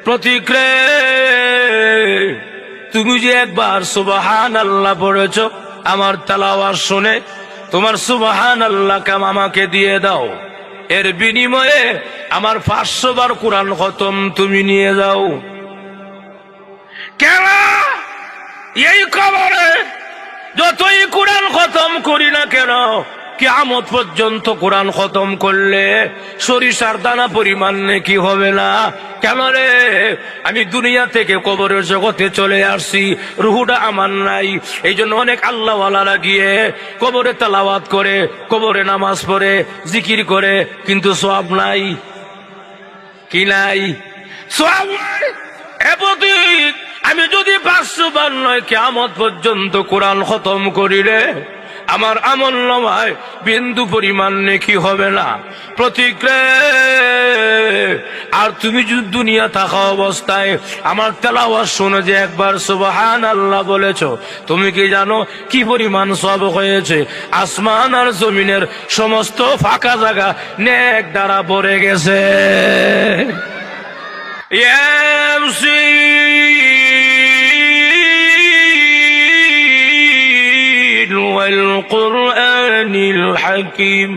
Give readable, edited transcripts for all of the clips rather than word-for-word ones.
প্রতীক রে, তুমি যে একবার সুবহানাল্লাহ পড়েছো, আমার তেলাওয়াত শুনে তোমার সুবহানাল্লাহ কাম আমাকে দিয়ে দাও, এর বিনিময়ে আমার 500 বার কোরআন খতম তুমি নিয়ে যাও। কেন? এই কবরে যতই কোরআন খতম করি না কেন, কিয়ামত পর্যন্ত কোরআন খতম করলে সরিষার দানা পরিমাণ নেকি হবে না। কেন রে? আমি দুনিয়া থেকে কবরের জগতে চলে আসছি, রুহুটা আমার নাই। এই জন্য অনেক আল্লাহওয়ালারা গিয়ে কবরে তেলাওয়াত করে, কবরে নামাজ পড়ে, জিকির করে, কিন্তু সওয়াব নাই। কি নাই? সওয়াব নাই। এপতিক আমি যদি 500 বার নয় কিয়ামত পর্যন্ত কোরআন খতম করিলে আমার আমলনামায় বিন্দু পরিমাণ নেকি হবে না। প্রতীক রে, আর তুমি যদি দুনিয়া থাকা অবস্থায় আমার তেলাওয়াত শুনে যে একবার সুবহানাল্লাহ বলেছো, তুমি কি জানো কি পরিমাণ সওয়াব হয়েছে? আসমান আর জমিনের সমস্ত ফাঁকা জায়গা নেক দ্বারা ভরে গেছে। والقرآن الحكيم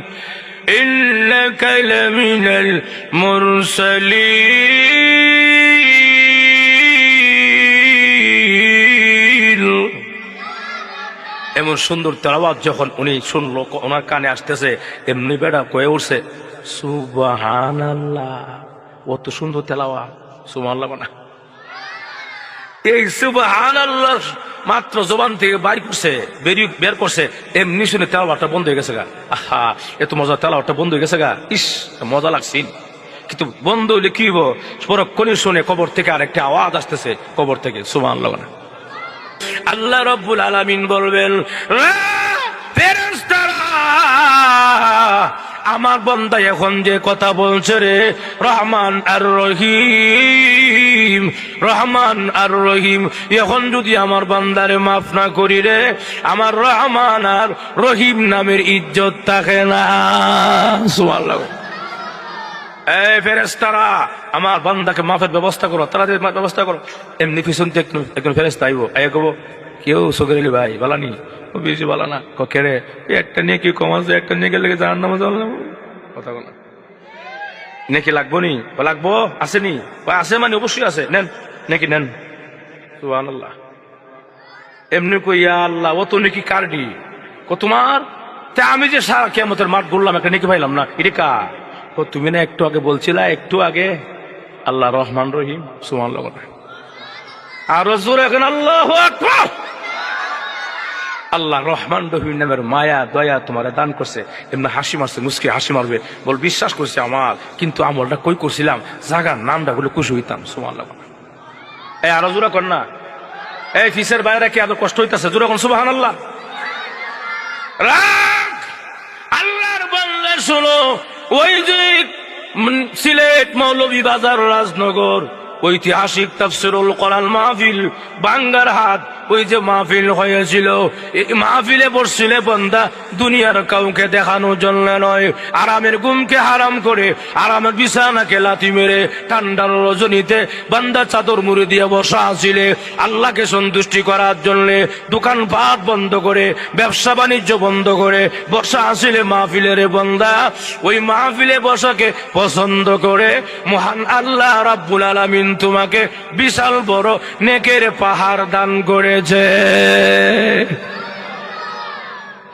إنك لمن المرسلين। এমন সুন্দর তেলাওয়াত যখন উনি শুনলো, ওনার কানে আসতেছে, এমনি বেড়া কয়ে উঠছে সুবহানাল্লাহ। অত সুন্দর তেলাওয়াত, সুবহানাল্লাহ না? এই সুবহানাল্লাহ মাত্র জবান থেকে বের করছে, এমনি শুনে তেলাওয়াতটা বন্ধ হয়ে গেছে গা। আহা, এত মজা, তেলাওয়াতটা বন্ধ হয়ে গেছে গা। ইস, মজা লাগছে। কিন্তু বন্ধ হইলে কি হইব? পরক্ষণে শুনে কবর থেকে আরেকটা আওয়াজ আসতেছে, কবর থেকে। সুবহানাল্লাহ না? আল্লাহ রাব্বুল আলামিন বলবেন, ফেরেশতারা আমার বান্দা এখন যে কথা বলছে রে, রহমান আর রহিম, রহমান আর রহিম, এখন যদি আমার বান্দারে মাফ না করি রে, আমার রহমান আর রহিম নামের ইজ্জত থাকে না। সুবহানাল্লাহ। এই ফেরেশতারা আমার বান্দাকে মাফের ব্যবস্থা করো, তাড়াতাড়ি ব্যবস্থা করো। এমনি পিছন থেকে একজন ফেরেশতা আইব, আইয়া কব, কেউ সগরেলি ভাই বালানি, ও বেশি বালা না, কেরে একটা নিয়ে কি কম আছে, একটা নিয়ে গেলে জাহান্নামে চললাম। কথা বল, নেকি লাগবো নি? লাগবো, আসেনি? আছে মানে অবশ্যই আছে, নেন নেকি নেন। সুবহানাল্লাহ। এমনি কইয়া আল্লাহ, ও তো নেকি কার্ডি তোমার, তা আমি যে সারা কিয়ামতের মাঠ ঘুরলাম, একটা নেকি পাইলাম না, এটা কা? তুমি না একটু আগে বলছিলা, একটু আগে আল্লাহ রহমান রহিম। সুবহানাল্লাহ। আরো জোরে এখন আল্লাহু আকবার। আল্লাহ রহমান রহিম নামের মায়া দয়া তোমার দান করছে। এমনি হাসি মারছে, মুস্কি হাসি মারবে, বল বিশ্বাস করছে আমার, কিন্তু আমলটা কই করছিলাম, জাগার নামটা বলে খুশি হইতাম। সুবহানাল্লাহ। এই আরো জোরে কর না। এই ফিসের বাইরে কি এত কষ্ট হইতাছে? জোরে কোন সুবহানাল্লাহ। রাখ আল্লাহর বান্দা শোনো, ওই যে সিলেট মৌলভীবাজার রাজনগর ঐতিহাসিক তাফসীরুল কোরআন মাহফিল বাঙ্গারহাট, ওই যে মাহফিল হয়েছিল, এই মাহফিলে বসছিলে বান্দা দুনিয়ার কাউকে দেখানোর জন্য নয়, আরামের ঘুমকে হারাম করে, আরামের বিছানাকে লাথি মেরে ঠান্ডার রজনীতে বান্দা চাদর মুড়ি দিয়ে বসা আছিলে আল্লাহকে সন্তুষ্টি করার জন্য। দোকানপাট বন্ধ করে, ব্যবসা বাণিজ্য বন্ধ করে বসা আছিলে মাহফিলের বান্দা। ওই মাহফিলে বসাকে পছন্দ করে মহান আল্লাহ রাব্বুল আলামিন তোমাকে বিশাল বড় নেকের পাহাড় দান করেছে।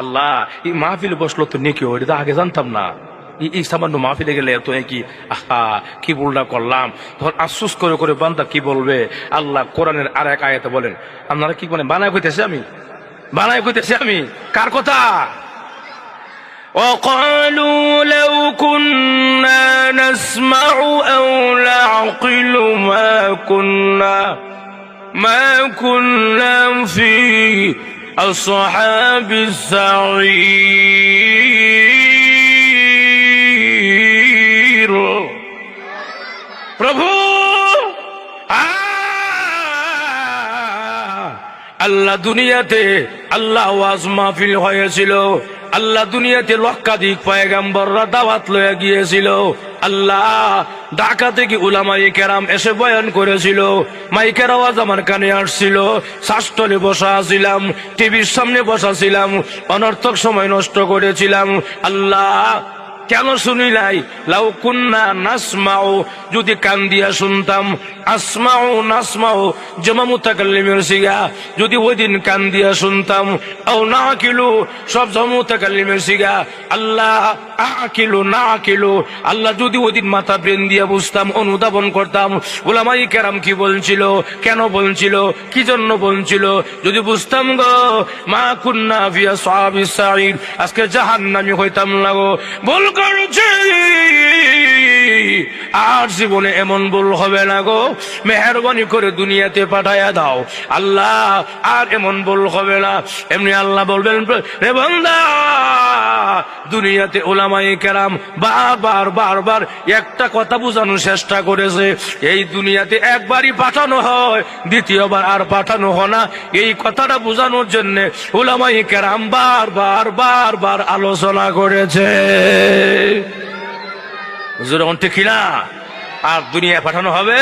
আল্লাহ, এই মাহফিলে বসলো তো নেকি, ওইটা আগে জানতাম না। এই সামান্য মাহফিলে গেলে এত কি, আহা কি ভুলটা করলাম, তখন আফসোস করে করে বান্দা কি বলবে। আল্লাহ কোরআনের আর এক আয়াতে বলেন, আপনারা কি মানে বানায় কইতেছে আমি, বানায় কইতেছে আমি, কার কথা? وقالوا لو كنا نسمع أو نعقل ما كنا في أصحاب السعير। প্রভু আল্লাহ দুনিয়াতে আল্লাহ ওয়াজ মাহফিল হয়েছিল, আল্লাহ দুনিয়াতে লক্ষাধিক পয়গম্বররা দাওয়াত লয়ে গিয়েছিল, আল্লাহ, ঢাকা থেকে উলামায়ে কেরাম এসে বয়ান করেছিল, মাইকের আওয়াজ আমার কানে আসছিল, শাস্তলে বসা ছিলাম, টিভির সামনে বসা ছিলাম, অনর্থক সময় নষ্ট করেছিলাম। আল্লাহ, কেন শুনি নাই? লাউ কুন্না নাসমাউ, যদি কান দিয়া শুনতাম, আসমাউ নাসমাউ জামা মুতাকাল্লিমের সিগা, যদি ওই দিন কান দিয়া শুনতাম, আও নাকিলু, সব জামা মুতাকাল্লিমের সিগা। আল্লাহ, আকিলু না আকিলু, আল্লাহ যদি ওই দিন মাথা ব্রেন দিয়া বুঝতাম, অনুধাবন করতাম উলামায়ে কেরাম কি বলছিল, কেন বলছিল, কি জন্য বলছিল, যদি বুঝতাম গো, মা কুন্না ফি আসহাবিস সাঈর, আজকে জাহান্নামী হইতাম না গো। বল করছি আর জীবনে এমন ভুল হবে না গো, মেহেরবানি করে দুনিয়াতে পাঠায়া দাও আল্লাহ, আর এমন ভুল হবে না। এমনি আল্লাহ বলবেন, রে বান্দা, দুনিয়াতে উলামায়ে কেরাম বারবার বারবার একটা কথা বোঝানোর চেষ্টা করেছে, এই দুনিয়াতে একবারই পাঠানো হয়, দ্বিতীয়বার আর পাঠানো হয় না। এই কথাটা বোঝানোর জন্য উলামায়ে কেরাম বারবার বারবার আলোচনা করেছে। যেরকম ঠিক না, আর দুনিয়া পাঠানো হবে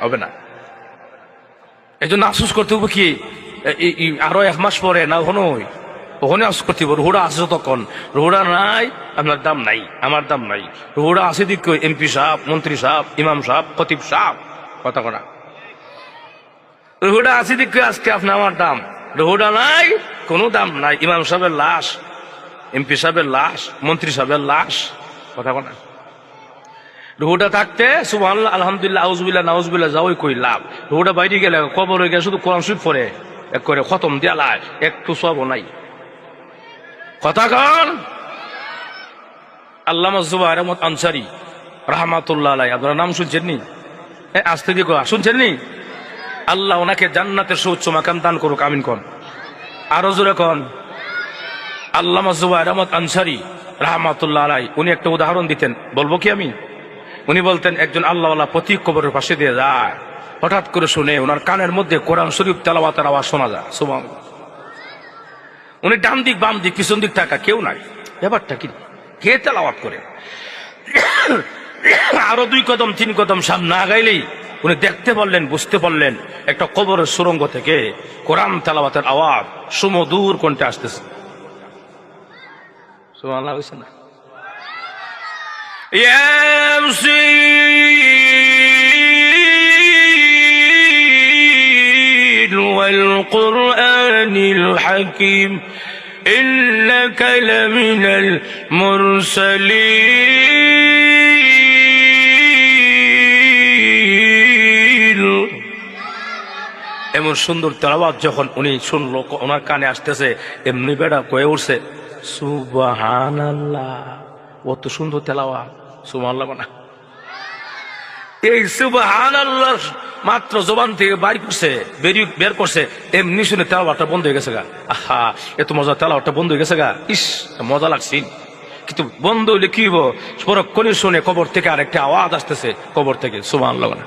হবে না। এই জন্য আফসোস করতে হবে কি, আরো 1 মাস পরে না, ওখানে আফসোস করতে হবে। রুহুড়া আছে তখন, রুহুড়া নাই, আপনার দাম নাই, আমার দাম নাই। রুহুড়া আছে দিক এমপি সাহেব, মন্ত্রী সাহেব, ইমাম সাহেব, খতিব সাহেব, কথা কনা। রুহুড়া আছে দিক আজকে আপনার আমার দাম, রুহুড়া নাই, কোনো দাম নাই। ইমাম সাহেবের লাশ, এমপি সাহেবের লাশ, মন্ত্রী সাহেবের লাশ, কথা কনা। রুহুটা থাকতে সুবহানাল্লাহ, আলহামদুলিল্লাহ, আউযুবিল্লাহ, নাউযুবিল্লাহ যাওই কই লাভ। রুহুটা বাইরে গেলে কবর হয়ে গেলে শুধু কোরআন শরীফ পড়ে এক করে খতম দিয়া লাই, একটু সব নাই। কথা কন। আল্লামা জুবায়ের আহমদ আনসারী রাহমাতুল্লাহ আলাইহি, আপনারা নাম শুনছেন নি? আস্তে দিয়ে শুনছেন নি? আল্লাহ ওনাকে জান্নাতের সুউচ্চ মাকাম দান করুক, আমিন কোন। আরো জোরে কোন। আল্লামা জুবায়ের আহমদ আনসারী রাহমাতুল্লাহ আলাইহি, উনি একটা উদাহরণ দিতেন, বলবো কি আমি? উনি বলতেন, একজন আল্লাহওয়ালা প্রতীক কবরের পাশে দিয়ে যায়, হঠাৎ করে শুনে ওনার কানের মধ্যে কোরআন শরীফ তেলাওয়াতের আওয়াজ শোনা যায়। সুবহানাল্লাহ। উনি ডান দিক বাম দিক পিছন দিক টাকা কেউ নাই, ব্যাপারটা কি, কে তেলাওয়াত করে? আরো 2 কদম 3 কদম সামনে আগাইলেই উনি দেখতে পারলেন, বুঝতে পারলেন একটা কবরের সুরঙ্গ থেকে কোরআন তেলাওয়াতের আওয়াজ সুমধুর কণ্ঠে আসতেছে। সুবহানাল্লাহ হইছে না? ياسين والقرآن الحكيم إنك لمن المرسلين। এমন সুন্দর তেলাওয়াত যখন উনি শুনলো, ওনার কানে আসতেছে, এমনি বেড়া কয়ে উঠছে, সুবহানাল্লাহ, অত সুন্দর তেলাওয়াত। সুবহানাল্লাহ না, এই সুবহানাল্লাহ মাত্র জবান থেকে বের করছে, এমনি শুনে তেলাওয়াতটা বন্ধ হয়ে গেছে গা। আহা, এত মজা, তেলাওয়াতটা বন্ধ হয়ে গেছে গা, ইস মজা লাগছে। কিন্তু বন্ধ হইলে কি হবো, পরক্ষণে শুনে কবর থেকে আরেকটা আওয়াজ আসতেছে, কবর থেকে। সুবহানাল্লাহ না,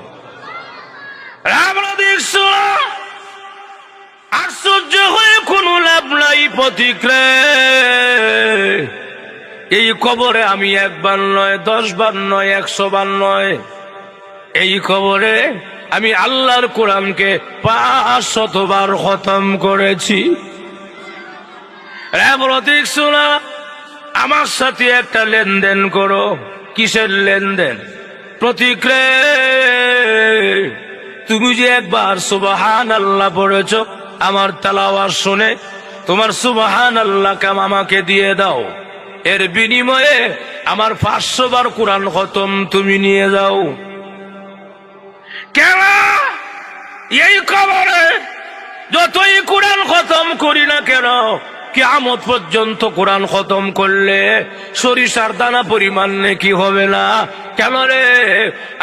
আশ্চর্য হয়ে কোনো লাভ নাই পথিকরে। এই কবরে আমি 1 বার নয়, 10 বার নয়, 100 বার নয়, এই কবরে আমি আল্লাহর কোরআনকে 500 বার খতম করেছি। প্রতীক শোনা, আমার সাথে একটা লেনদেন করো। কিসের লেনদেন? প্রতীক রে, তুমি যে একবার সুবহানাল্লাহ পড়েছ, আমার তেলাওয়াত শুনে তোমার সুবহানাল্লাহ কাম আমাকে দিয়ে দাও, এর বিনিময়ে আমার 500 বার কোরআন খতম তুমি নিয়ে যাও। কেন? এই কবরে যতই কোরআন খতম করি না কেন, কিয়ামত পর্যন্ত কোরআন খতম করলে সরিষার দানা পরিমাণ নেকি হবে না। কেন রে?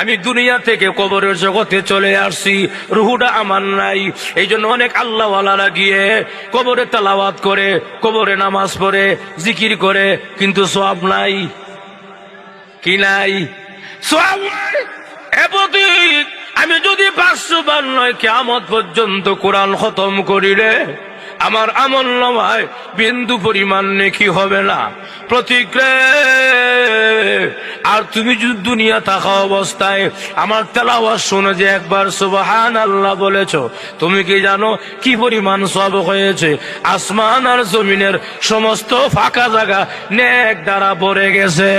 আমি দুনিয়া থেকে কবরের জগতে চলে আসছি, রুহুটা আমার নাই। এই জন্য অনেক আল্লাহওয়ালারা গিয়ে কবরে তেলাওয়াত করে, কবরে নামাজ পড়ে, জিকির করে, কিন্তু সওয়াব নাই। কি নাই? সওয়াব নাই। আমি যদি 500 বার নয় কিয়ামত পর্যন্ত কোরআন খতম করি রে, আমার আমল নামায় বিন্দু পরিমাণ নেকি হবে না। প্রতিক্রে আর তুমি যদি দুনিয়া থাকা অবস্থায় আমার তেলাওয়াত শুনে যে একবার সুবহানাল্লাহ বলেছো, তুমি কি জানো কি পরিমাণ সওয়াব হয়েছে? আসমান আর জমিনের সমস্ত ফাঁকা জায়গা নেক দ্বারা ভরে গেছে।